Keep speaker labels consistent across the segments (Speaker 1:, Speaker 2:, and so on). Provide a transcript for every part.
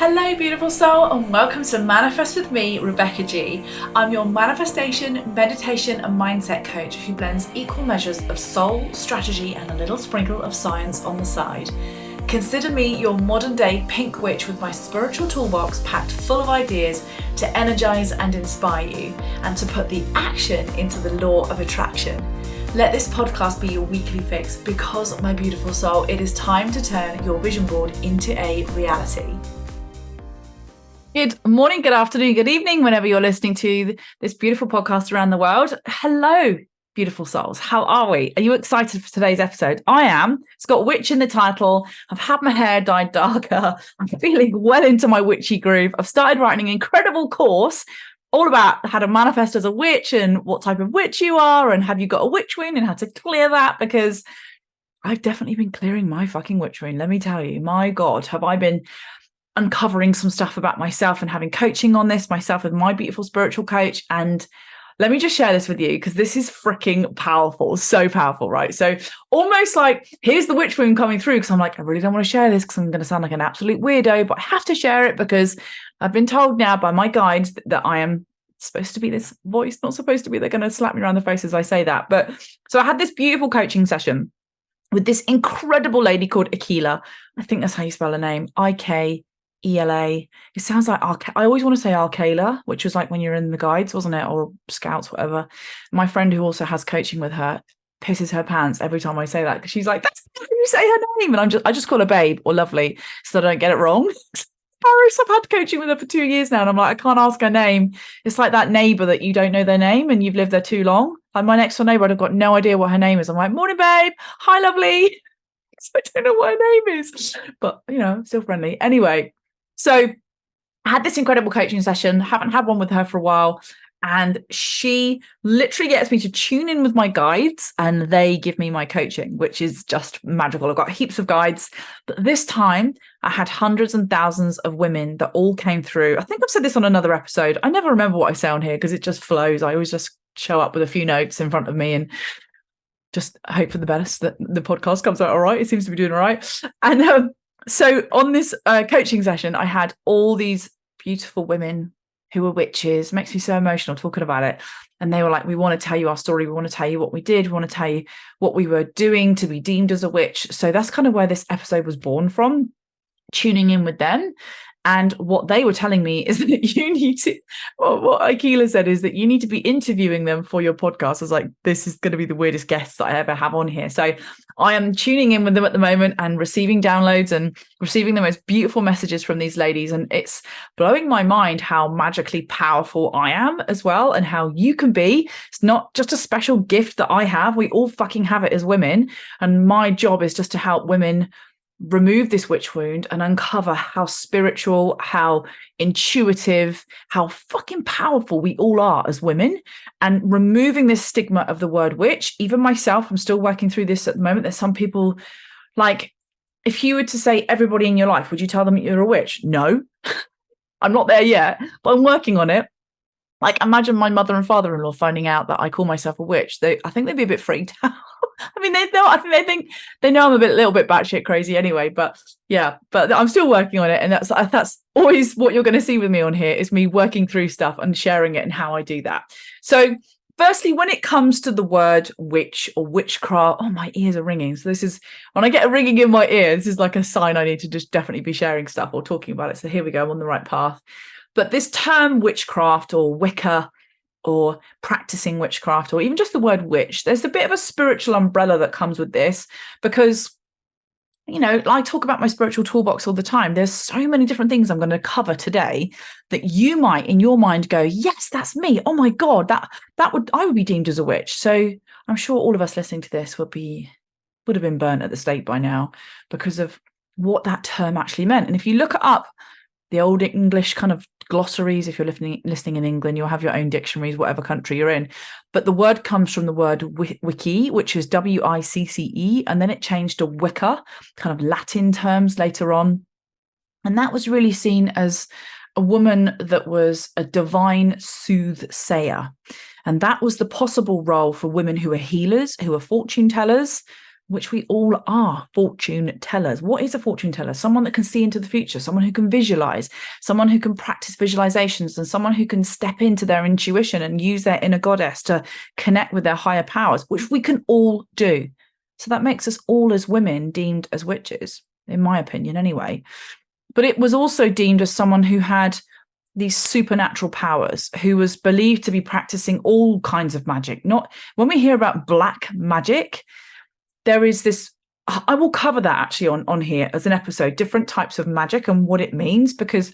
Speaker 1: Hello beautiful soul, and welcome to Manifest with me, Rebecca G. I'm your manifestation, meditation and mindset coach who blends equal measures of soul, strategy and a little sprinkle of science on the side. Consider me your modern day pink witch with my spiritual toolbox packed full of ideas to energize and inspire you and to put the action into the law of attraction. Let this podcast be your weekly fix because, my beautiful soul, it is time to turn your vision board into a reality. Good morning, good afternoon, good evening, whenever you're listening to this beautiful podcast around the world. Hello, beautiful souls. How are we? Are you excited for today's episode? I am. It's got witch in the title. I've had my hair dyed darker. I'm feeling well into my witchy groove. I've started writing an incredible course all about how to manifest as a witch and what type of witch you are and have you got a witch wound and how to clear that, because I've definitely been clearing my fucking witch wound. Let me tell you, my God, have I been uncovering some stuff about myself and having coaching on this myself with my beautiful spiritual coach. And let me just share this with you because this is freaking powerful, so powerful, right? So almost like here's the witch wound coming through because I'm like, I really don't want to share this because I'm going to sound like an absolute weirdo, but I have to share it because I've been told now by my guides that I am supposed to be this voice, not supposed to be. They're going to slap me around the face as I say that. But so I had this beautiful coaching session with this incredible lady called Akila. I think that's how you spell her name. IKELA. It sounds like I always want to say Arcala, which was like when you're in the guides, wasn't it? Or scouts, whatever. My friend who also has coaching with her pisses her pants every time I say that because she's like, that's how you say her name. And I just call her babe or lovely so that I don't get it wrong. Paris, I've had coaching with her for 2 years now, and I'm like, I can't ask her name. It's like that neighbor that you don't know their name and you've lived there too long. Like my next door neighbor, I've got no idea what her name is. I'm like, morning, babe. Hi, lovely. I don't know what her name is, but still friendly. Anyway. So I had this incredible coaching session, haven't had one with her for a while, and she literally gets me to tune in with my guides and they give me my coaching, which is just magical. I've got heaps of guides, but this time I had hundreds and thousands of women that all came through. I think I've said this on another episode. I never remember what I say on here because it just flows. I always just show up with a few notes in front of me and just hope for the best that the podcast comes out all right. It seems to be doing all right. And so on this coaching session, I had all these beautiful women who were witches. It makes me so emotional talking about it. And they were like, we want to tell you our story. We want to tell you what we did. We want to tell you what we were doing to be deemed as a witch. So that's kind of where this episode was born from, tuning in with them. And what they were telling me is that you need to, what Akila said is that you need to be interviewing them for your podcast. I was like, this is going to be the weirdest guests that I ever have on here. So I am tuning in with them at the moment and receiving downloads and receiving the most beautiful messages from these ladies. And it's blowing my mind how magically powerful I am as well, and how you can be. It's not just a special gift that I have. We all fucking have it as women. And my job is just to help women remove this witch wound and uncover how spiritual, how intuitive, how fucking powerful we all are as women, and removing this stigma of the word witch. Even myself, I'm still working through this at the moment. There's some people, like, if you were to say everybody in your life, would you tell them you're a witch? No, I'm not there yet, but I'm working on it. Like, imagine my mother and father-in-law finding out that I call myself a witch. I think they'd be a bit freaked out. I mean, they know I'm a little bit batshit crazy anyway. But yeah, but I'm still working on it, and that's always what you're going to see with me on here, is me working through stuff and sharing it and how I do that. So, firstly, when it comes to the word witch or witchcraft, oh, my ears are ringing. So this is when I get a ringing in my ear. This is like a sign I need to just definitely be sharing stuff or talking about it. So here we go. I'm on the right path. But this term witchcraft or Wicca or practicing witchcraft, or even just the word witch, there's a bit of a spiritual umbrella that comes with this because, I talk about my spiritual toolbox all the time. There's so many different things I'm going to cover today that you might in your mind go, yes, that's me. Oh my God, I would be deemed as a witch. So I'm sure all of us listening to this would have been burnt at the stake by now because of what that term actually meant. And if you look it up, the old English kind of glossaries, if you're listening in England, you'll have your own dictionaries, whatever country you're in. But the word comes from the word wiki, which is WICCE, and then it changed to Wicca, kind of Latin terms later on. And that was really seen as a woman that was a divine soothsayer. And that was the possible role for women who are healers, who are fortune tellers, which we all are fortune tellers. What is a fortune teller? Someone that can see into the future, someone who can visualize, someone who can practice visualizations, and someone who can step into their intuition and use their inner goddess to connect with their higher powers, which we can all do. So that makes us all as women deemed as witches, in my opinion anyway. But it was also deemed as someone who had these supernatural powers, who was believed to be practicing all kinds of magic. Not when we hear about black magic, there is this, I will cover that actually on here as an episode, different types of magic and what it means, because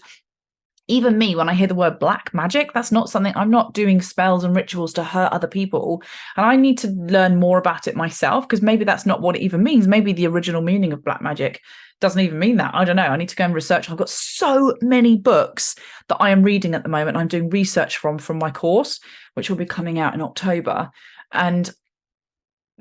Speaker 1: even me, when I hear the word black magic, that's not something, I'm not doing spells and rituals to hurt other people. And I need to learn more about it myself, because maybe that's not what it even means. Maybe the original meaning of black magic doesn't even mean that. I don't know. I need to go and research. I've got so many books that I am reading at the moment. I'm doing research from my course, which will be coming out in October. And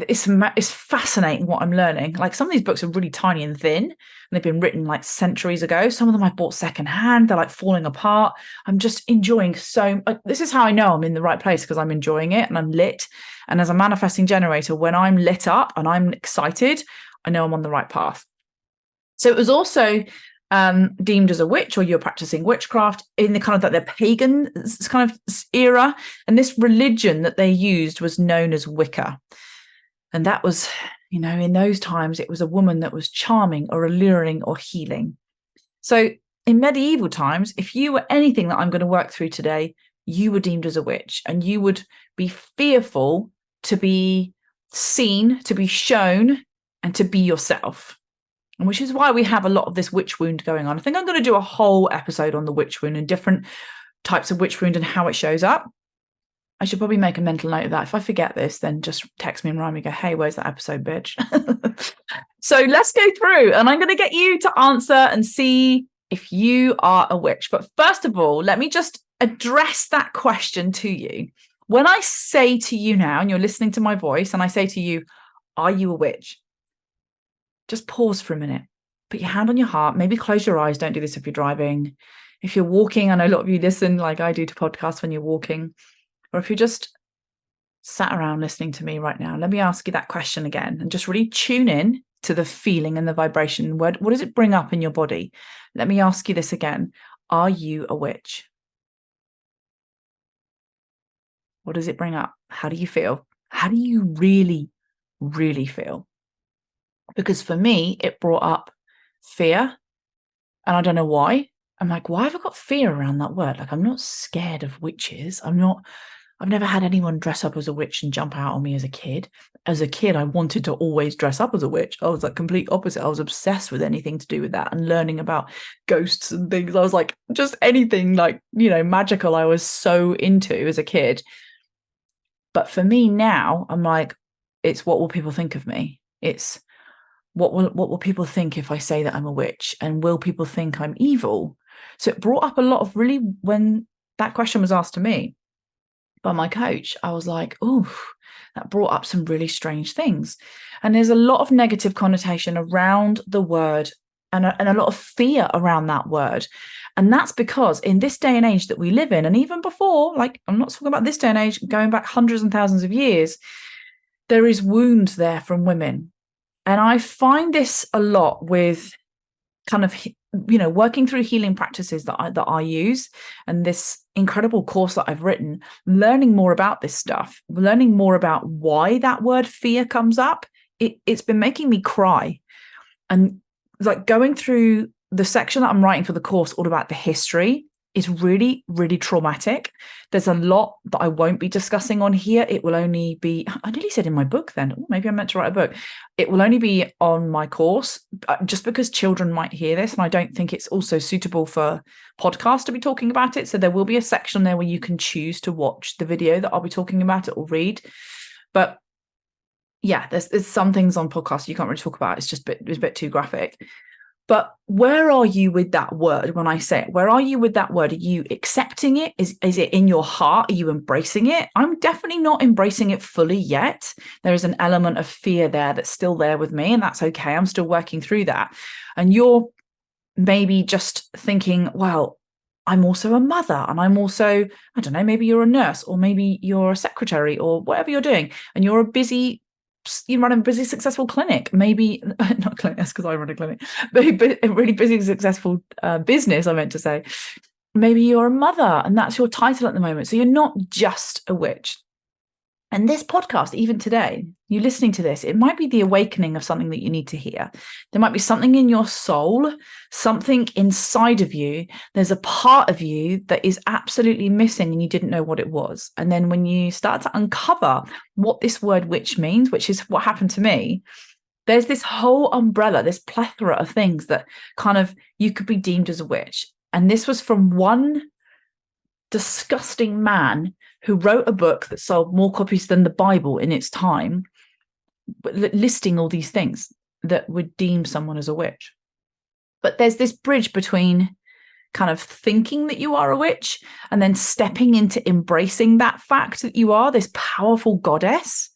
Speaker 1: it's fascinating what I'm learning. Like, some of these books are really tiny and thin, and they've been written like centuries ago. Some of them I bought secondhand. They're like falling apart. I'm just enjoying this is how I know I'm in the right place, because I'm enjoying it and I'm lit. And as a manifesting generator, when I'm lit up and I'm excited, I know I'm on the right path. So it was also deemed as a witch, or you're practicing witchcraft in the kind of the pagan kind of era. And this religion that they used was known as Wicca. And that was, in those times, it was a woman that was charming or alluring or healing. So in medieval times, if you were anything that I'm going to work through today, you were deemed as a witch, and you would be fearful to be seen, to be shown, and to be yourself. And which is why we have a lot of this witch wound going on. I think I'm going to do a whole episode on the witch wound and different types of witch wound and how it shows up. I should probably make a mental note of that. If I forget this, then just text me and remind me, go, hey, where's that episode, bitch? So let's go through, and I'm going to get you to answer and see if you are a witch. But first of all, let me just address that question to you. When I say to you now, and you're listening to my voice, and I say to you, are you a witch? Just pause for a minute. Put your hand on your heart. Maybe close your eyes. Don't do this if you're driving. If you're walking, I know a lot of you listen like I do to podcasts when you're walking. Or if you're just sat around listening to me right now, let me ask you that question again, and just really tune in to the feeling and the vibration. What does it bring up in your body? Let me ask you this again. Are you a witch? What does it bring up? How do you feel? How do you really, really feel? Because for me, it brought up fear, and I don't know why. I'm like, why have I got fear around that word? Like, I'm not scared of witches. I've never had anyone dress up as a witch and jump out on me as a kid. As a kid, I wanted to always dress up as a witch. I was like complete opposite. I was obsessed with anything to do with that and learning about ghosts and things. I was like, just anything like, magical, I was so into as a kid. But for me now, I'm like, it's what will people think of me? It's what will people think if I say that I'm a witch? And will people think I'm evil? So it brought up a lot of really, when that question was asked to me by my coach, I was like, oh, that brought up some really strange things. And there's a lot of negative connotation around the word, and a lot of fear around that word. And that's because in this day and age that we live in, and even before, like, I'm not talking about this day and age, going back hundreds and thousands of years, there is wounds there from women. And I find this a lot with kind of, working through healing practices that I use, and this incredible course that I've written, learning more about this stuff, learning more about why that word fear comes up. It's been making me cry. And like, going through the section that I'm writing for the course all about the history is really, really traumatic. There's a lot that I won't be discussing on here. It will only be, I nearly said in my book then, maybe I meant to write a book. It will only be on my course, just because children might hear this. And I don't think it's also suitable for podcasts to be talking about it. So there will be a section there where you can choose to watch the video that I'll be talking about it or read. But yeah, there's some things on podcasts you can't really talk about. It's just a bit too graphic. But where are you with that word when I say it? Where are you with that word? Are you accepting it? Is it in your heart? Are you embracing it? I'm definitely not embracing it fully yet. There is an element of fear there that's still there with me, and that's okay. I'm still working through that. And you're maybe just thinking, well, I'm also a mother, and I'm also, I don't know, maybe you're a nurse, or maybe you're a secretary, or whatever you're doing, and you're a busy you run a busy, successful clinic. Maybe not clinic, that's because I run a clinic, but a really busy, successful business, I meant to say. Maybe you're a mother and that's your title at the moment. So you're not just a witch. And this podcast, even today, you listening to this, it might be the awakening of something that you need to hear. There might be something in your soul, something inside of you. There's a part of you that is absolutely missing and you didn't know what it was. And then when you start to uncover what this word witch means, which is what happened to me, there's this whole umbrella, this plethora of things that kind of you could be deemed as a witch. And this was from one disgusting man who wrote a book that sold more copies than the Bible in its time, listing all these things that would deem someone as a witch. But there's this bridge between kind of thinking that you are a witch and then stepping into embracing that fact that you are this powerful goddess.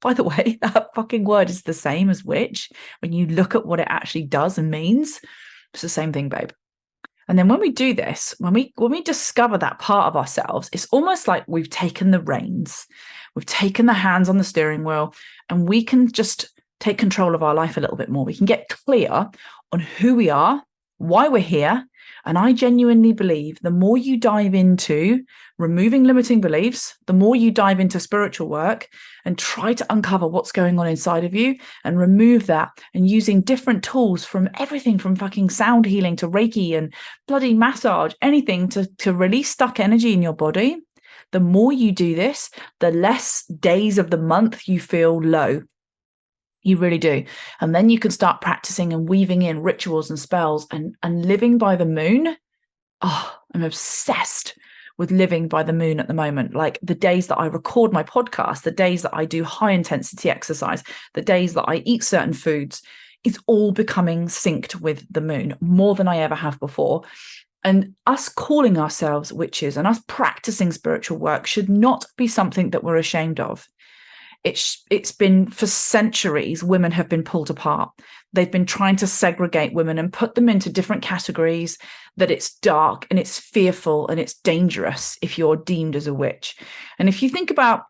Speaker 1: By the way, that fucking word is the same as witch. When you look at what it actually does and means, it's the same thing, babe. And then when we do this, when we discover that part of ourselves, it's almost like we've taken the reins, we've taken the hands on the steering wheel, and we can just take control of our life a little bit more. We can get clear on who we are, why we're here. And I genuinely believe the more you dive into removing limiting beliefs, the more you dive into spiritual work and try to uncover what's going on inside of you and remove that, and using different tools from everything from fucking sound healing to Reiki and bloody massage, anything to release stuck energy in your body. The more you do this, the less days of the month you feel low. You really do. And then you can start practicing and weaving in rituals and spells and living by the moon. Oh, I'm obsessed with living by the moon at the moment. Like the days that I record my podcast, the days that I do high intensity exercise, the days that I eat certain foods, it's all becoming synced with the moon more than I ever have before. And us calling ourselves witches and us practicing spiritual work should not be something that we're ashamed of. It's been for centuries, women have been pulled apart. They've been trying to segregate women and put them into different categories, that it's dark and it's fearful and it's dangerous if you're deemed as a witch. And if you think about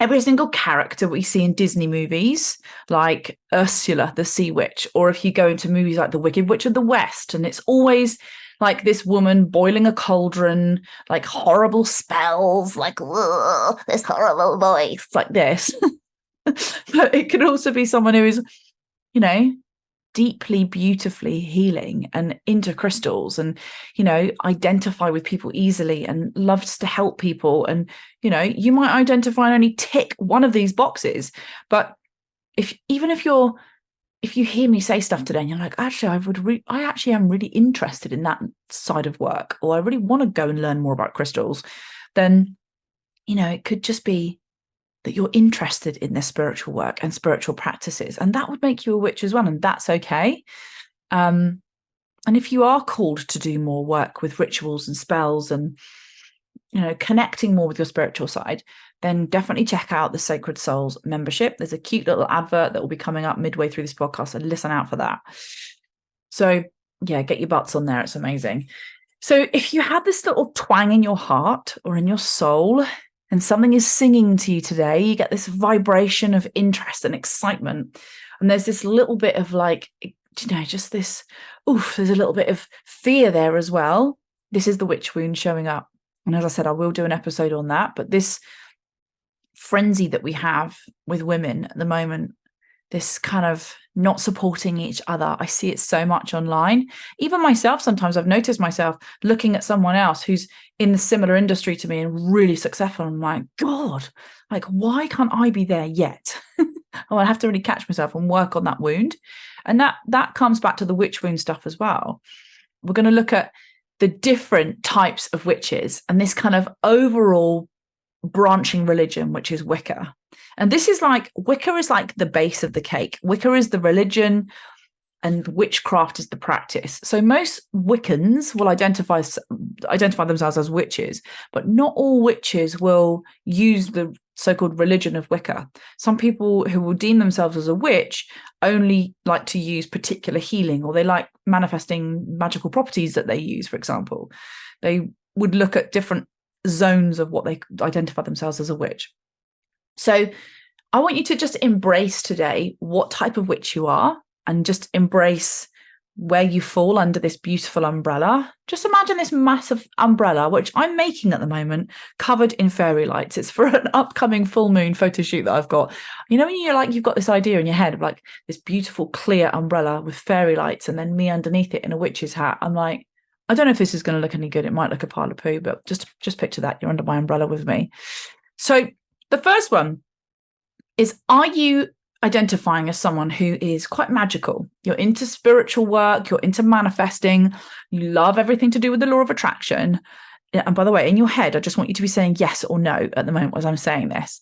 Speaker 1: every single character we see in Disney movies, like Ursula, the Sea Witch, or if you go into movies like The Wicked Witch of the West, and it's always like this woman boiling a cauldron, like horrible spells, like this horrible voice, like this. But it could also be someone who is, you know, deeply, beautifully healing and into crystals and, you know, identify with people easily and loves to help people. And, you know, you might identify and only tick one of these boxes. But if you hear me say stuff today and you're like, actually, I actually am really interested in that side of work, or I really want to go and learn more about crystals, then, you know, it could just be that you're interested in this spiritual work and spiritual practices. And that would make you a witch as well. And that's okay. And if you are called to do more work with rituals and spells and, you know, connecting more with your spiritual side, then definitely check out the Sacred Souls membership. There's a cute little advert that will be coming up midway through this podcast, and listen out for that. So yeah, get your butts on there. It's amazing. So if you have this little twang in your heart or in your soul and something is singing to you today, you get this vibration of interest and excitement. And there's this little bit of like, you know, just this, there's a little bit of fear there as well. This is the witch wound showing up. And as I said, I will do an episode on that. But this frenzy that we have with women at the moment, this kind of not supporting each other, I see it so much online. Even myself, sometimes I've noticed myself looking at someone else who's in the similar industry to me and really successful. I'm like, God, like, why can't I be there yet? I have to really catch myself and work on that wound. And that comes back to the witch wound stuff as well. We're going to look at the different types of witches and this kind of overall branching religion, which is Wicca. And this is like, Wicca is like the base of the cake. Wicca is the religion and witchcraft is the practice. So most Wiccans will identify themselves as witches, but not all witches will use the so-called religion of Wicca. Some people who will deem themselves as a witch only like to use particular healing, or they like manifesting magical properties that they use, for example. They would look at different zones of what they identify themselves as a witch. So I want you to just embrace today what type of witch you are, and just embrace where you fall under this beautiful umbrella. Just imagine this massive umbrella, which I'm making at the moment, covered in fairy lights. It's for an upcoming full moon photo shoot that I've got. You know, when you're like, you've got this idea in your head of like this beautiful clear umbrella with fairy lights and then me underneath it in a witch's hat. I'm like, I don't know if this is going to look any good. It might look a pile of poo, but just picture that. You're under my umbrella with me. So the first one is, are you identifying as someone who is quite magical? You're into spiritual work, you're into manifesting, you love everything to do with the law of attraction. And by the way, in your head, I just want you to be saying yes or no at the moment as I'm saying this.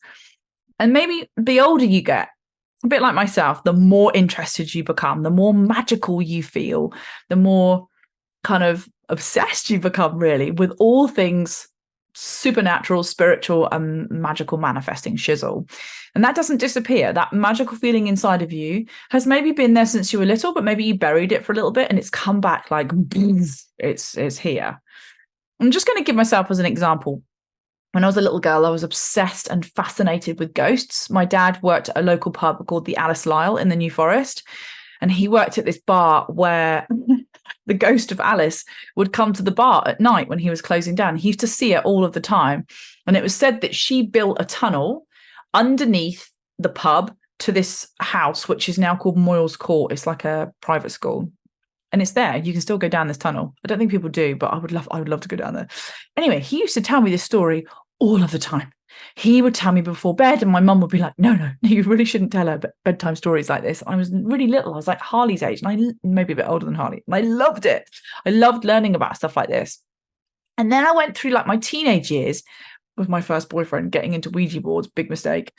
Speaker 1: And maybe the older you get, a bit like myself, the more interested you become, the more magical you feel, the more kind of obsessed you become really with all things supernatural, spiritual, and magical manifesting shizzle. And that doesn't disappear. That magical feeling inside of you has maybe been there since you were little, but maybe you buried it for a little bit and it's come back like, it's here. I'm just going to give myself as an example. When I was a little girl, I was obsessed and fascinated with ghosts. My dad worked at a local pub called the Alice Lisle in the New Forest. And he worked at this bar where the ghost of Alice would come to the bar at night when he was closing down. He used to see it all of the time. And it was said that she built a tunnel underneath the pub to this house, which is now called Moyles Court. It's like a private school. And it's there. You can still go down this tunnel. I don't think people do, but I would love to go down there. Anyway, he used to tell me this story all of the time. He would tell me before bed, and my mum would be like, no, you really shouldn't tell her bedtime stories like this. I was really little. I was like Harley's age, and I maybe a bit older than Harley. And I loved it. I loved learning about stuff like this. And then I went through like my teenage years with my first boyfriend, getting into Ouija boards, big mistake.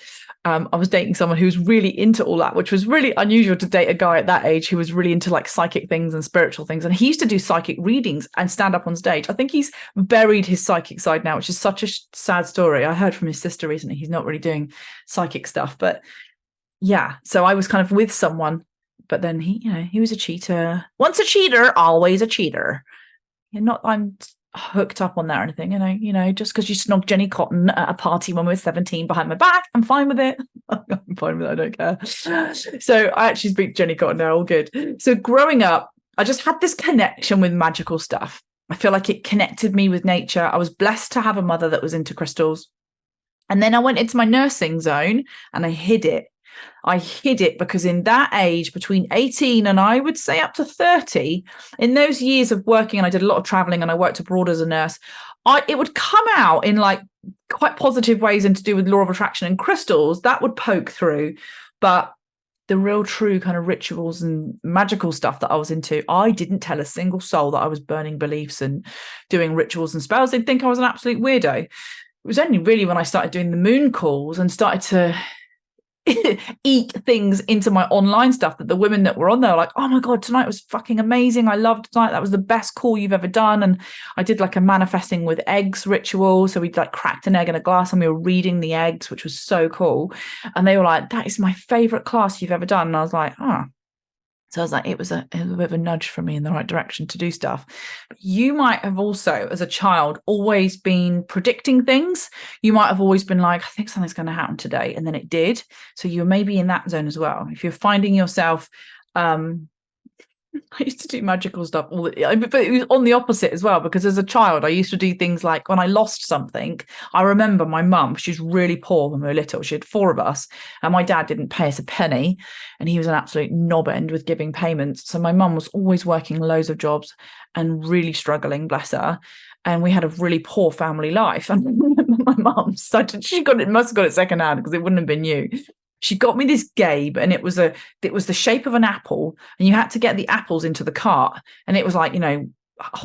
Speaker 1: I was dating someone who was really into all that, which was really unusual to date a guy at that age who was really into like psychic things and spiritual things. And he used to do psychic readings and stand up on stage. I think he's buried his psychic side now, which is such a sad story. I heard from his sister recently, he's not really doing psychic stuff. But yeah, so I was kind of with someone, but then he was a cheater. Once a cheater, always a cheater. I'm hooked up on that or anything, just because you snogged Jenny Cotton at a party when we were 17 behind my back, I'm fine with it. I'm fine with it, I don't care. So I actually speak to Jenny Cotton now, all good. So growing up, I just had this connection with magical stuff. I feel like it connected me with nature. I was blessed to have a mother that was into crystals. And then I went into my nursing zone and I hid it. Because in that age, between 18 and I would say up to 30, in those years of working, and I did a lot of traveling and I worked abroad as a nurse, it would come out in like quite positive ways and to do with law of attraction and crystals that would poke through. But the real true kind of rituals and magical stuff that I was into, I didn't tell a single soul that I was burning beliefs and doing rituals and spells. They'd think I was an absolute weirdo. It was only really when I started doing the moon calls and started to eat things into my online stuff that the women that were on there were like, oh my God, tonight was fucking amazing. I loved tonight. That was the best call you've ever done. And I did like a manifesting with eggs ritual. So we'd like cracked an egg in a glass and we were reading the eggs, which was so cool. And they were like, that is my favorite class you've ever done. And I was like, oh. So I was like, it was a bit of a nudge for me in the right direction to do stuff. But you might have also, as a child, always been predicting things. You might have always been like, I think something's going to happen today. And then it did. So you're maybe in that zone as well. If you're finding yourself, I used to do magical stuff but it was on the opposite as well, because as a child I used to do things like when I lost something. I remember my mum, she was really poor when we were little. She had 4 of us and my dad didn't pay us a penny and he was an absolute knob end with giving payments. So my mum was always working loads of jobs and really struggling, bless her. And we had a really poor family life. And my mum must have got it secondhand because it wouldn't have been new. She got me this game and it was the shape of an apple and you had to get the apples into the cart. And it was like,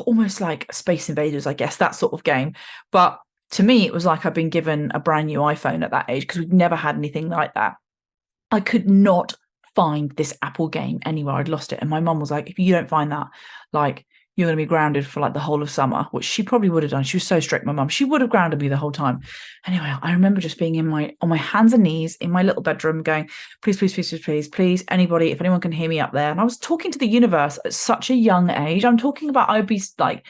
Speaker 1: almost like Space Invaders, I guess, that sort of game. But to me, it was like I'd been given a brand new iPhone at that age because we'd never had anything like that. I could not find this apple game anywhere. I'd lost it. And my mum was like, if you don't find that, like, you're going to be grounded for like the whole of summer, which she probably would have done. She was so strict, my mum. She would have grounded me the whole time. Anyway, I remember just being on my hands and knees in my little bedroom going, please, please, please, please, please, please, anybody, if anyone can hear me up there. And I was talking to the universe at such a young age. I'm talking about, I'd be like,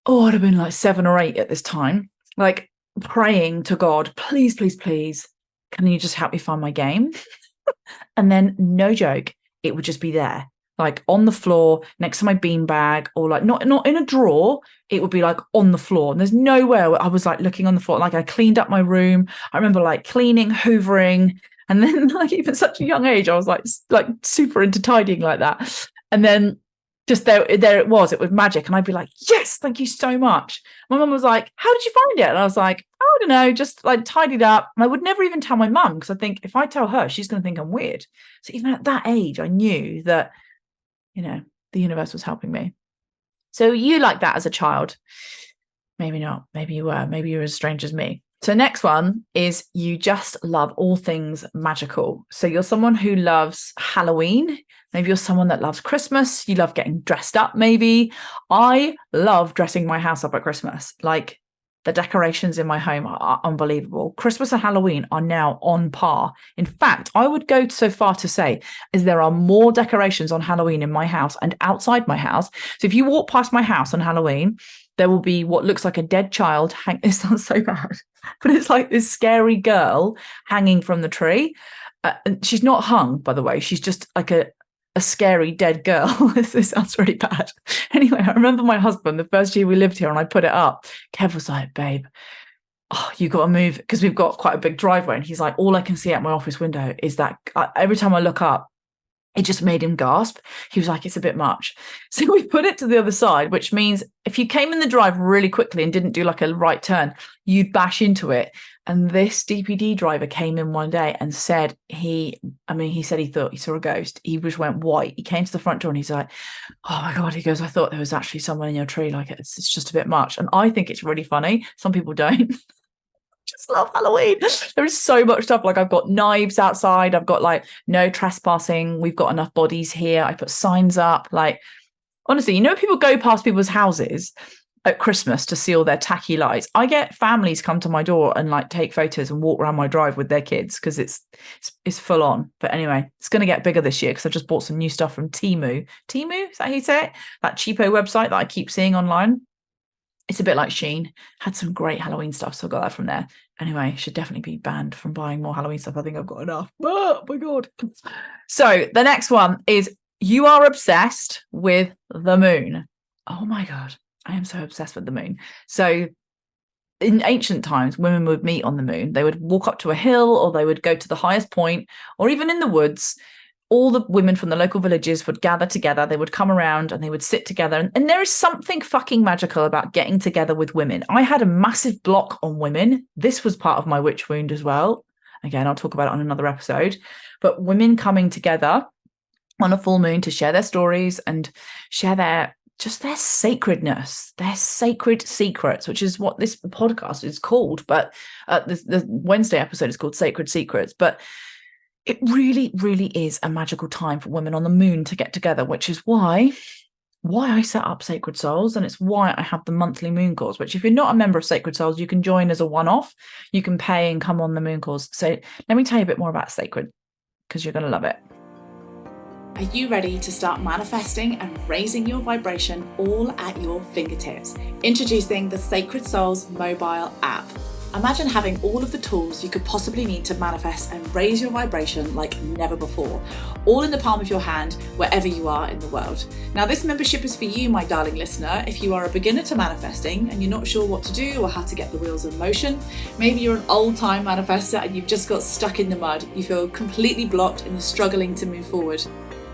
Speaker 1: I'd have been like 7 or 8 at this time, like praying to God, please, please, please, can you just help me find my game? And then, no joke, it would just be there, like on the floor next to my beanbag, or like not in a drawer. It would be like on the floor. And there's nowhere I was like looking on the floor. Like I cleaned up my room. I remember like cleaning, hoovering. And then like even such a young age, I was like super into tidying like that. And then just there it was magic. And I'd be like, yes, thank you so much. My mum was like, how did you find it? And I was like, I don't know, just like tidied up. And I would never even tell my mum, because I think if I tell her, she's going to think I'm weird. So even at that age, I knew that, the universe was helping me. So you like that as a child? Maybe not. Maybe you were. Maybe you're as strange as me. So next one is you just love all things magical. So you're someone who loves Halloween. Maybe you're someone that loves Christmas. You love getting dressed up, maybe. I love dressing my house up at Christmas. Like, the decorations in my home are unbelievable. Christmas and Halloween are now on par. In fact, I would go so far to say is there are more decorations on Halloween in my house and outside my house. So if you walk past my house on Halloween, there will be what looks like a dead child. It sounds so bad, but it's like this scary girl hanging from the tree. And she's not hung, by the way. She's just like a scary dead girl. This sounds really bad. Anyway, I remember my husband, the first year we lived here and I put it up, Kev was like, babe, you got to move, because we've got quite a big driveway. And he's like, all I can see out my office window is that every time I look up, it just made him gasp. He was like, it's a bit much. So we put it to the other side, which means if you came in the drive really quickly and didn't do like a right turn, you'd bash into it. And this DPD driver came in one day and said he said he thought he saw a ghost. He just went white. He came to the front door and he's like, oh my God, he goes, I thought there was actually someone in your tree. Like it's just a bit much. And I think it's really funny. Some people don't. Just love Halloween. There is so much stuff. Like I've got knives outside. I've got like no trespassing. We've got enough bodies here. I put signs up. Like, honestly, people go past people's houses at Christmas to see all their tacky lights. I get families come to my door and like take photos and walk around my drive with their kids, because it's full on. But anyway, it's going to get bigger this year because I just bought some new stuff from Temu. Temu, is that how you say it? That cheapo website that I keep seeing online. It's a bit like Shein. Had some great Halloween stuff, so I got that from there. Anyway, should definitely be banned from buying more Halloween stuff. I think I've got enough. Oh my God. So the next one is you are obsessed with the moon. Oh my God. I am so obsessed with the moon. So in ancient times, women would meet on the moon. They would walk up to a hill, or they would go to the highest point, or even in the woods. All the women from the local villages would gather together. They would come around and they would sit together. And there is something fucking magical about getting together with women. I had a massive block on women. This was part of my witch wound as well. Again, I'll talk about it on another episode. But women coming together on a full moon to share their stories and share their sacredness, their sacred secrets, which is what this podcast is called. But the Wednesday episode is called Sacred Secrets. But it really, really is a magical time for women on the moon to get together, which is why I set up Sacred Souls, and it's why I have the monthly moon calls, which if you're not a member of Sacred Souls, you can join as a one-off. You can pay and come on the moon calls. So let me tell you a bit more about Sacred, because you're going to love it.
Speaker 2: Are you ready to start manifesting and raising your vibration all at your fingertips? Introducing the Sacred Souls mobile app. Imagine having all of the tools you could possibly need to manifest and raise your vibration like never before, all in the palm of your hand, wherever you are in the world. Now, this membership is for you, my darling listener, if you are a beginner to manifesting and you're not sure what to do or how to get the wheels in motion. Maybe you're an old-time manifester and you've just got stuck in the mud. You feel completely blocked and you're struggling to move forward.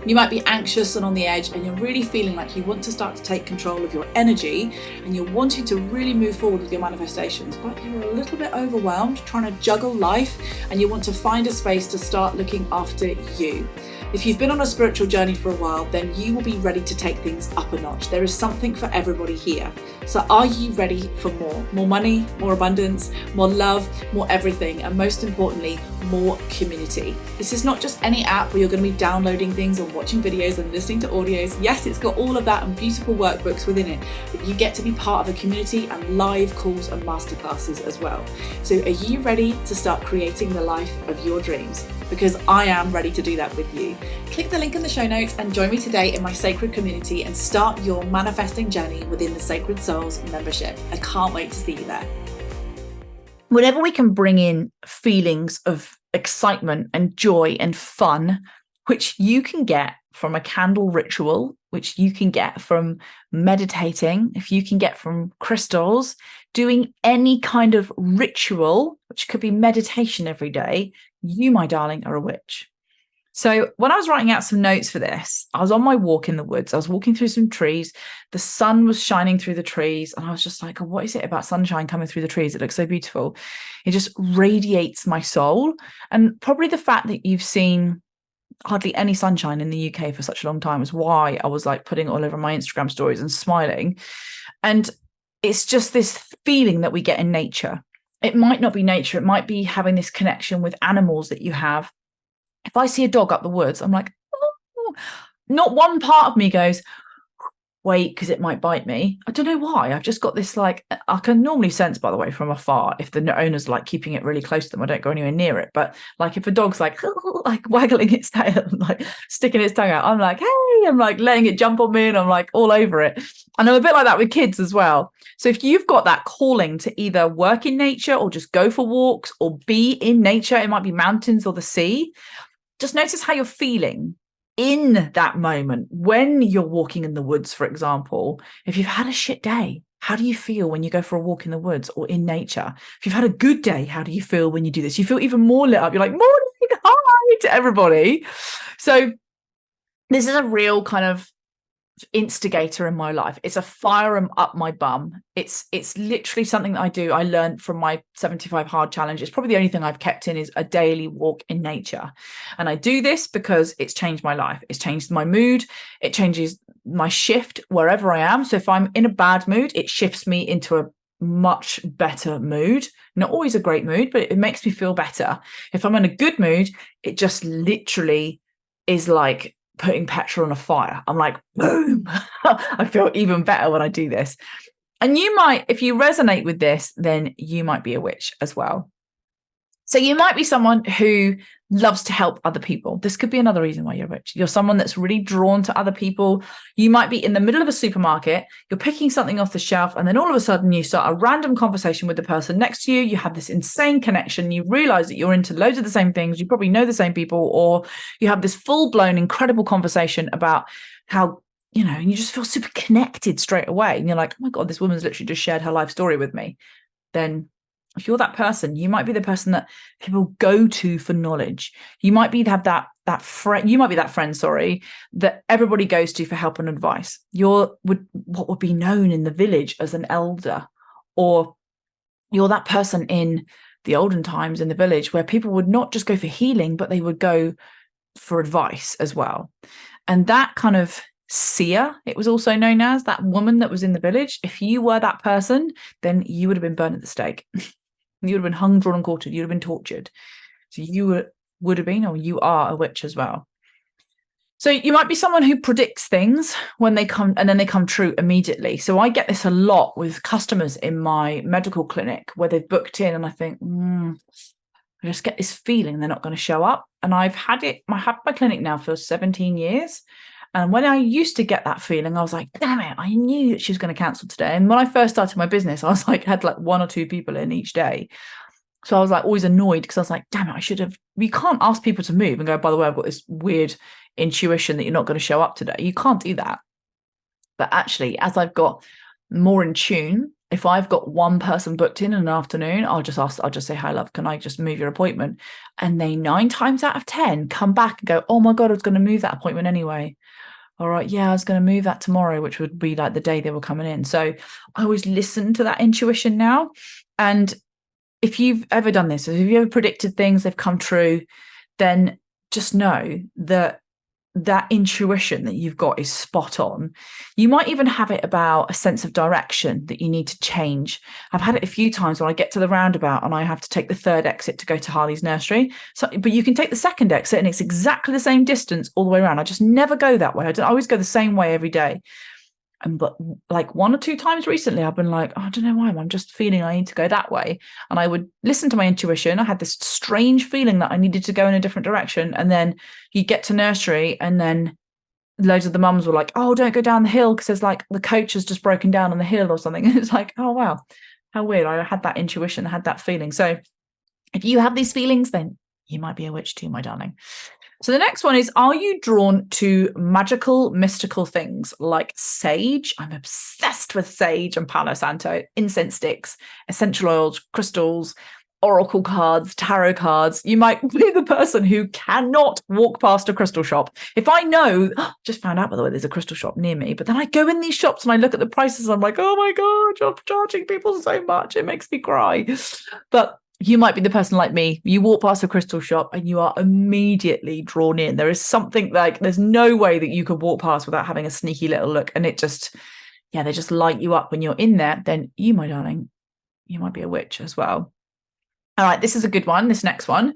Speaker 2: You might be anxious and on the edge, and you're really feeling like you want to start to take control of your energy and you're wanting to really move forward with your manifestations, but you're a little bit overwhelmed trying to juggle life, and you want to find a space to start looking after you. If you've been on a spiritual journey for a while, then you will be ready to take things up a notch. There is something for everybody here. So are you ready for more? More money, more abundance, more love, more everything, and most importantly, more community. This is not just any app where you're going to be downloading things or watching videos and listening to audios. Yes, it's got all of that and beautiful workbooks within it, but you get to be part of a community and live calls and masterclasses as well. So are you ready to start creating the life of your dreams? Because I am ready to do that with you. Click the link in the show notes and join me today in my sacred community and start your manifesting journey within the Sacred Souls membership. I can't wait to see you there.
Speaker 1: Whenever we can bring in feelings of excitement and joy and fun, which you can get from a candle ritual, which you can get from meditating, if you can get from crystals, doing any kind of ritual, which could be meditation every day, you, my darling, are a witch. So when I was writing out some notes for this, I was on my walk in the woods. I was walking through some trees. The sun was shining through the trees. And I was just like, oh, what is it about sunshine coming through the trees? It looks so beautiful. It just radiates my soul. And probably the fact that you've seen hardly any sunshine in the UK for such a long time is why I was like putting it all over my Instagram stories and smiling. And it's just this feeling that we get in nature. It might not be nature. It might be having this connection with animals that you have. If I see a dog up the woods, I'm like, oh, not one part of me goes, wait, because it might bite me. I don't know why. I've just got this, like, I can normally sense, by the way, from afar, if the owner's like keeping it really close to them, I don't go anywhere near it. But like if a dog's like waggling its tail, like sticking its tongue out, I'm like, hey, I'm like letting it jump on me and I'm like all over it. And I'm a bit like that with kids as well. So if you've got that calling to either work in nature or just go for walks or be in nature, it might be mountains or the sea, just notice how you're feeling in that moment when you're walking in the woods, for example. If you've had a shit day, how do you feel when you go for a walk in the woods or in nature? If you've had a good day, how do you feel when you do this? You feel even more lit up. You're like, morning, hi to everybody. So this is a real kind of instigator in my life. It's a fire up my bum. It's literally something that I do. I learned from my 75 hard challenge. It's probably the only thing I've kept in is a daily walk in nature. And I do this because it's changed my life. It's changed my mood. It changes my shift wherever I am. So if I'm in a bad mood, it shifts me into a much better mood. Not always a great mood, but it makes me feel better. If I'm in a good mood, it just literally is like putting petrol on a fire. I'm like, boom. I feel even better when I do this. And you might, if you resonate with this, then you might be a witch as well. So you might be someone who loves to help other people. This could be another reason why you're a witch. You're someone that's really drawn to other people. You might be in the middle of a supermarket, you're picking something off the shelf, and then all of a sudden you start a random conversation with the person next to you. You have this insane connection. You realize that you're into loads of the same things. You probably know the same people, or you have this full-blown incredible conversation about how, you know, and you just feel super connected straight away. And you're like, oh my God, this woman's literally just shared her life story with me. Then if you're that person, you might be the person that people go to for knowledge. You might be have that friend. You might be that friend, that everybody goes to for help and advice. You're what would be known in the village as an elder, or you're that person in the olden times in the village where people would not just go for healing, but they would go for advice as well. And that kind of seer, it was also known as, that woman that was in the village. If you were that person, then you would have been burned at the stake. You would have been hung, drawn, and quartered. You'd have been tortured. So you would have been, or you are, a witch as well. So you might be someone who predicts things when they come, and then they come true immediately. So I get this a lot with customers in my medical clinic where they've booked in and I think, I just get this feeling they're not going to show up. And I've had my clinic now for 17 years. And when I used to get that feeling, I was like, damn it, I knew that she was going to cancel today. And when I first started my business, I was like, had like 1 or 2 people in each day. So I was like always annoyed because I was like, damn it, I should have. You can't ask people to move and go, by the way, I've got this weird intuition that you're not going to show up today. You can't do that. But actually, as I've got more in tune, if I've got one person booked in an afternoon, I'll just say, hi, love, can I just move your appointment? And they 9 times out of 10 come back and go, oh my God, I was going to move that appointment anyway. All right, yeah, I was going to move that tomorrow, which would be like the day they were coming in. So I always listen to that intuition now. And if you've ever done this, if you've ever predicted things, they've come true, then just know that that intuition that you've got is spot on. You might even have it about a sense of direction that you need to change. I've had it a few times when I get to the roundabout and I have to take the 3rd exit to go to Harley's nursery. So, but you can take the 2nd exit and it's exactly the same distance all the way around. I just never go that way. I don't always go the same way every day. But like 1 or 2 times recently, I've been like, oh, I don't know why, I'm just feeling I need to go that way. And I would listen to my intuition. I had this strange feeling that I needed to go in a different direction. And then you get to nursery and then loads of the mums were like, oh, don't go down the hill because there's like the coach has just broken down on the hill or something. And it's like, oh, wow, how weird. I had that intuition, I had that feeling. So if you have these feelings, then You might be a witch too, my darling. So the next one is, are you drawn to magical, mystical things like sage? I'm obsessed with sage and Palo Santo, incense sticks, essential oils, crystals, oracle cards, tarot cards. You might be the person who cannot walk past a crystal shop. If I know, just found out, by the way, there's a crystal shop near me, but then I go in these shops and I look at the prices, I'm like, oh my God, you're charging people so much. It makes me cry. But you might be the person like me. You walk past a crystal shop and you are immediately drawn in. There is something like, there's no way that you could walk past without having a sneaky little look. And it just, they just light you up when you're in there. Then you, my darling, you might be a witch as well. All right, this is a good one. This next one.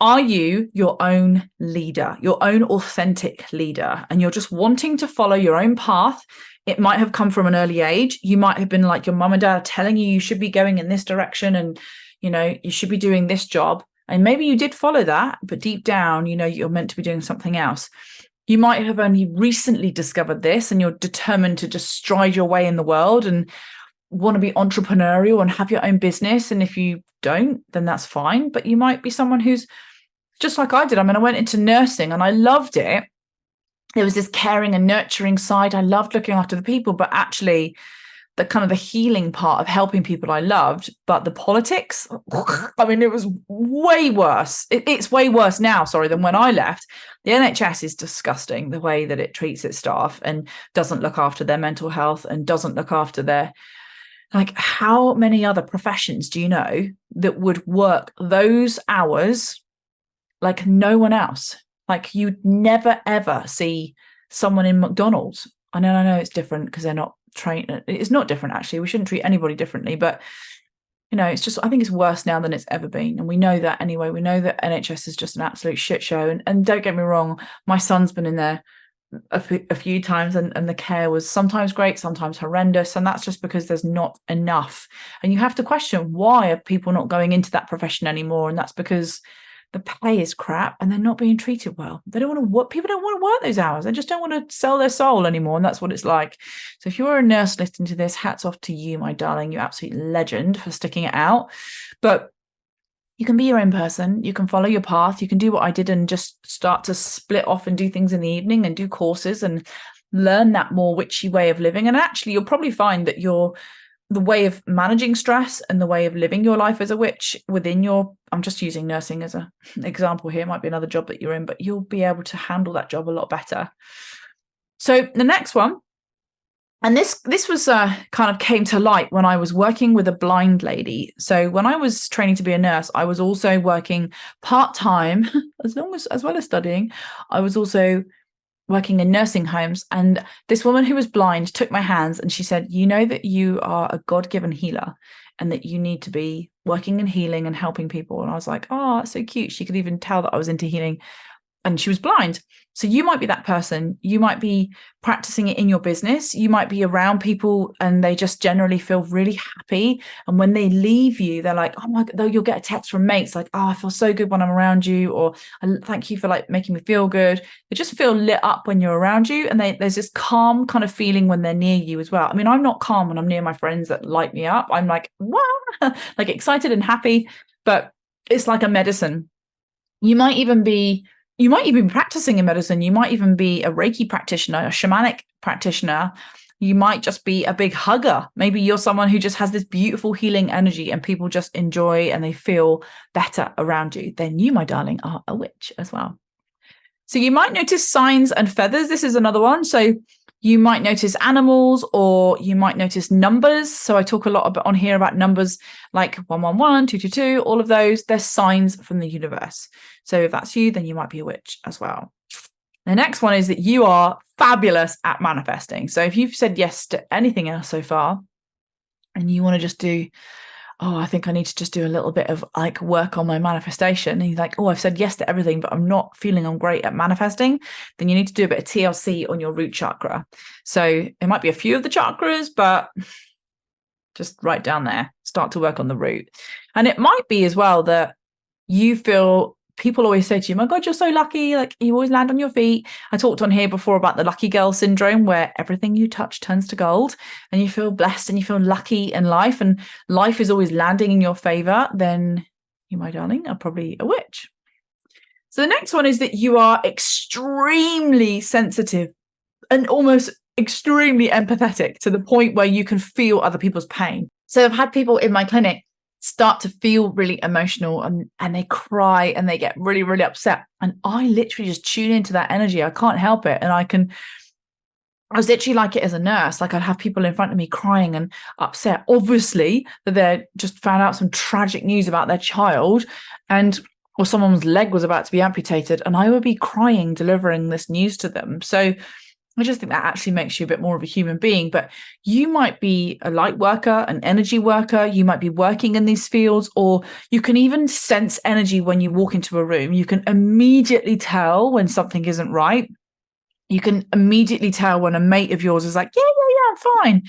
Speaker 1: Are you your own leader, your own authentic leader? And you're just wanting to follow your own path. It might have come from an early age. You might have been like your mum and dad telling you should be going in this direction and you should be doing this job. And maybe you did follow that, but deep down, you're meant to be doing something else. You might have only recently discovered this and you're determined to just stride your way in the world and want to be entrepreneurial and have your own business. And if you don't, then that's fine. But you might be someone who's just like I did. I mean, I went into nursing and I loved it. There was this caring and nurturing side. I loved looking after the people, but actually the kind of the healing part of helping people I loved, but the politics, I mean, it was way worse. It's way worse now, than when I left. The NHS is disgusting, the way that it treats its staff and doesn't look after their mental health and doesn't look after their, like, how many other professions do you know that would work those hours like no one else? Like, you'd never, ever see someone in McDonald's. I know it's different because they're not trained. It's not different, actually. We shouldn't treat anybody differently. But, it's just, I think it's worse now than it's ever been. And we know that anyway. We know that NHS is just an absolute shit show. And don't get me wrong, my son's been in there a few times and the care was sometimes great, sometimes horrendous. And that's just because there's not enough. And you have to question, why are people not going into that profession anymore? And that's because the pay is crap and they're not being treated well. They don't want to work. People don't want to work those hours. They just don't want to sell their soul anymore. And that's what it's like. So if you're a nurse listening to this, hats off to you, my darling. You're absolute legend for sticking it out. But you can be your own person. You can follow your path. You can do what I did and just start to split off and do things in the evening and do courses and learn that more witchy way of living. And actually, you'll probably find that the way of managing stress and the way of living your life as a witch within I'm just using nursing as an example here, it might be another job that you're in, but you'll be able to handle that job a lot better. So the next one, and this was kind of came to light when I was working with a blind lady. So when I was training to be a nurse, I was also working part-time, as well as studying. I was also working in nursing homes, and this woman who was blind took my hands and she said, you know that you are a God-given healer and that you need to be working in healing and helping people. And I was like, oh, that's so cute. She could even tell that I was into healing, and she was blind. So you might be that person. You might be practicing it in your business. You might be around people and they just generally feel really happy. And when they leave you, they're like, oh my God, you'll get a text from mates like, oh, I feel so good when I'm around you. Or thank you for like making me feel good. They just feel lit up when you're around you. And there's this calm kind of feeling when they're near you as well. I mean, I'm not calm when I'm near my friends that light me up. I'm like, wow, like excited and happy, but it's like a medicine. You might even be practicing in medicine. You might even be a Reiki practitioner, a shamanic practitioner. You might just be a big hugger. Maybe you're someone who just has this beautiful healing energy and people just enjoy and they feel better around you. Then you, my darling, are a witch as well. So you might notice signs and feathers. This is another one. So you might notice animals or you might notice numbers. So I talk a lot on here about numbers like 111, 222, all of those. They're signs from the universe. So if that's you, then you might be a witch as well. The next one is that you are fabulous at manifesting. So if you've said yes to anything else so far and you want to just do, oh, I think I need to just do a little bit of like work on my manifestation. And you're like, oh, I've said yes to everything, but I'm not feeling I'm great at manifesting. Then you need to do a bit of TLC on your root chakra. So it might be a few of the chakras, but just right down there, start to work on the root. And it might be as well that you feel, people always say to you, my God, you're so lucky. Like you always land on your feet. I talked on here before about the lucky girl syndrome, where everything you touch turns to gold and you feel blessed and you feel lucky in life and life is always landing in your favor. Then you, my darling, are probably a witch. So the next one is that you are extremely sensitive and almost extremely empathetic to the point where you can feel other people's pain. So I've had people in my clinic start to feel really emotional and they cry and they get really, really upset. And I literally just tune into that energy. I can't help it. And I was literally like it as a nurse. Like I'd have people in front of me crying and upset, obviously, that they just found out some tragic news about their child or someone's leg was about to be amputated. And I would be crying, delivering this news to them. So I just think that actually makes you a bit more of a human being. But you might be a light worker, an energy worker. You might be working in these fields, or you can even sense energy when you walk into a room. You can immediately tell when something isn't right. You can immediately tell when a mate of yours is like, yeah, I'm fine.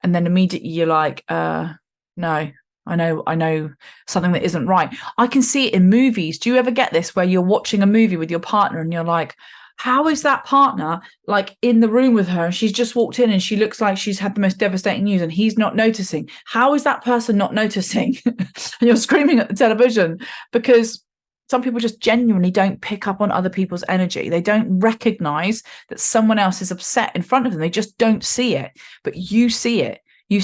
Speaker 1: And then immediately you're like, no, I know something that isn't right. I can see it in movies. Do you ever get this where you're watching a movie with your partner and you're like, how is that partner like in the room with her and she's just walked in and she looks like she's had the most devastating news and he's not noticing? How is that person not noticing? And you're screaming at the television because some people just genuinely don't pick up on other people's energy. They don't recognize that someone else is upset in front of them. They just don't see it, but you see it. You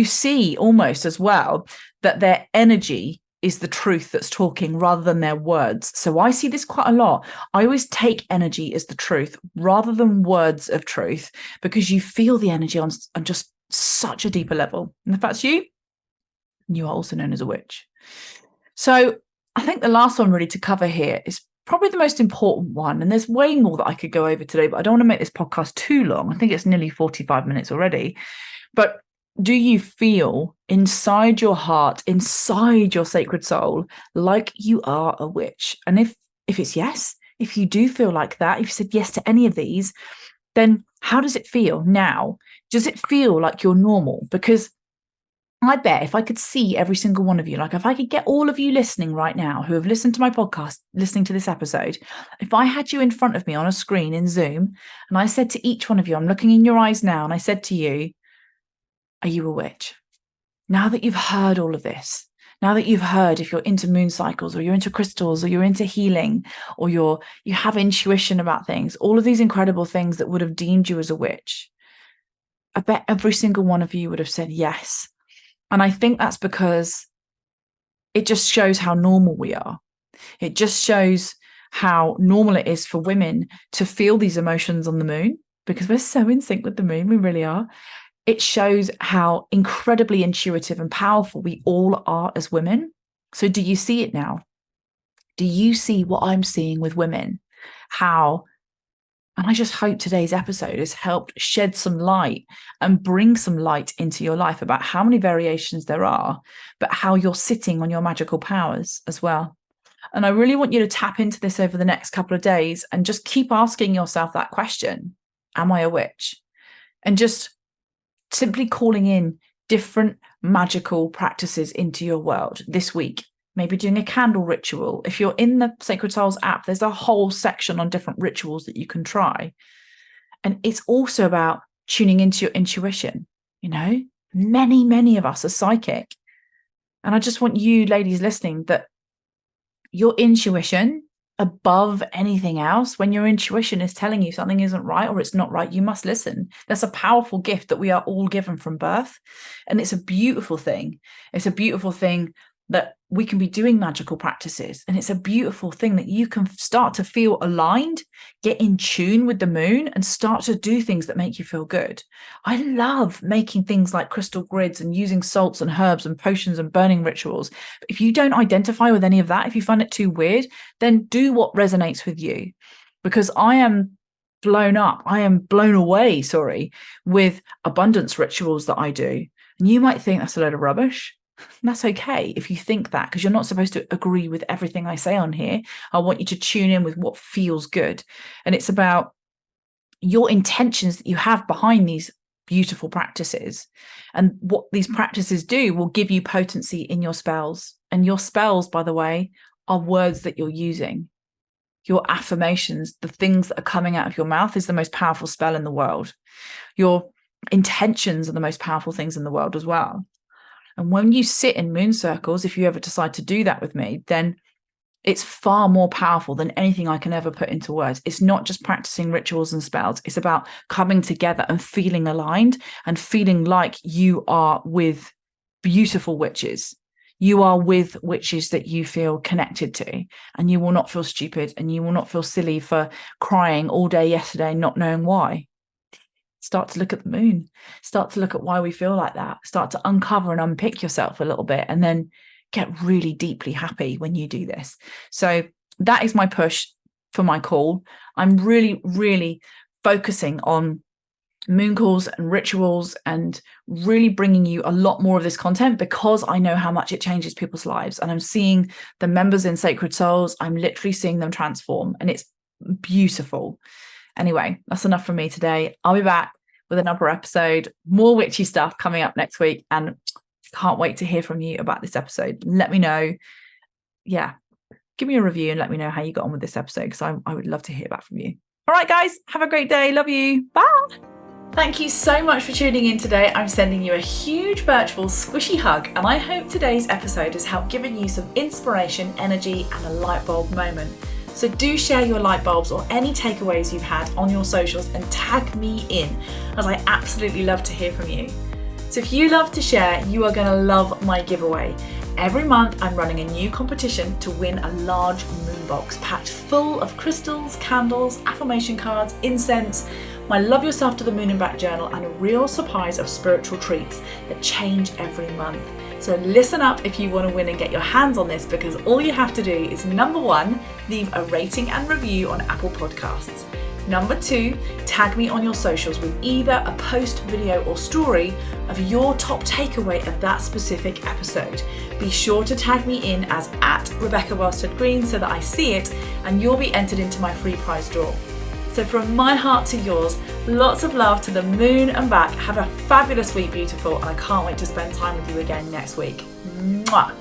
Speaker 1: see almost as well that their energy is the truth that's talking rather than their words. So I see this quite a lot. I always take energy as the truth rather than words of truth because you feel the energy on just such a deeper level. And if that's you, you are also known as a witch. So I think the last one really to cover here is probably the most important one. And there's way more that I could go over today, but I don't want to make this podcast too long. I think it's nearly 45 minutes already. But do you feel inside your heart, inside your sacred soul, like you are a witch? And if it's yes, if you do feel like that, if you said yes to any of these, then how does it feel now? Does it feel like you're normal? Because I bet if I could see every single one of you, like if I could get all of you listening right now who have listened to my podcast, listening to this episode, if I had you in front of me on a screen in Zoom, and I said to each one of you, I'm looking in your eyes now, and I said to you, are you a witch? Now that you've heard all of this, now that you've heard if you're into moon cycles or you're into crystals or you're into healing or you have intuition about things, all of these incredible things that would have deemed you as a witch, I bet every single one of you would have said yes. And I think that's because it just shows how normal we are. It just shows how normal it is for women to feel these emotions on the moon because we're so in sync with the moon. We really are. It shows how incredibly intuitive and powerful we all are as women. So do you see it now? Do you see what I'm seeing with women? And I just hope today's episode has helped shed some light and bring some light into your life about how many variations there are, but how you're sitting on your magical powers as well. And I really want you to tap into this over the next couple of days and just keep asking yourself that question. Am I a witch? And just simply calling in different magical practices into your world this week. Maybe doing a candle ritual. If you're in the Sacred Souls app, there's a whole section on different rituals that you can try. And it's also about tuning into your intuition. You know, many of us are psychic. And I just want you ladies listening that your intuition above anything else, when your intuition is telling you something isn't right or it's not right, you must listen. That's a powerful gift that we are all given from birth. And it's a beautiful thing. It's a beautiful thing that we can be doing magical practices. And it's a beautiful thing that you can start to feel aligned, get in tune with the moon and start to do things that make you feel good. I love making things like crystal grids and using salts and herbs and potions and burning rituals. But if you don't identify with any of that, if you find it too weird, then do what resonates with you. Because I am blown away, with abundance rituals that I do. And you might think that's a load of rubbish. And that's okay if you think that, because you're not supposed to agree with everything I say on here. I want you to tune in with what feels good. And it's about your intentions that you have behind these beautiful practices. And what these practices do will give you potency in your spells. And your spells, by the way, are words that you're using. Your affirmations, the things that are coming out of your mouth, is the most powerful spell in the world. Your intentions are the most powerful things in the world as well. And when you sit in moon circles, if you ever decide to do that with me, then It's far more powerful than anything I can ever put into words. It's not just practicing rituals and spells. It's about coming together and feeling aligned and feeling like you are with beautiful witches. You are with witches that you feel connected to, and you will not feel stupid and you will not feel silly for crying all day yesterday, not knowing why. Start to look at the moon. Start to look at why we feel like that. Start to uncover and unpick yourself a little bit, and then get really deeply happy when you do this. So that is my push for my call. I'm really, really focusing on moon calls and rituals and really bringing you a lot more of this content because I know how much it changes people's lives. And I'm seeing the members in Sacred Souls, I'm literally seeing them transform, and it's beautiful. Anyway, that's enough from me today. I'll be back with another episode, more witchy stuff coming up next week, and can't wait to hear from you about this episode. Let me know. Yeah, give me a review and let me know how you got on with this episode, because I would love to hear back from you. All right, guys, have a great day. Love you. Bye. Thank you so much for tuning in today. I'm sending you a huge virtual squishy hug, and I hope today's episode has helped giving you some inspiration, energy, and a light bulb moment. So do share your light bulbs or any takeaways you've had on your socials and tag me in, as I absolutely love to hear from you. So if you love to share, you are going to love my giveaway. Every month I'm running a new competition to win a large moon box packed full of crystals, candles, affirmation cards, incense, my Love Yourself to the Moon and Back journal, and a real surprise of spiritual treats that change every month. So listen up if you want to win and get your hands on this, because all you have to do is, number 1, leave a rating and review on Apple Podcasts. Number 2, tag me on your socials with either a post, video or story of your top takeaway of that specific episode. Be sure to tag me in as @RebeccaWellstead-Green so that I see it, and you'll be entered into my free prize draw. So from my heart to yours, lots of love to the moon and back. Have a fabulous week, beautiful, and I can't wait to spend time with you again next week. Mwah.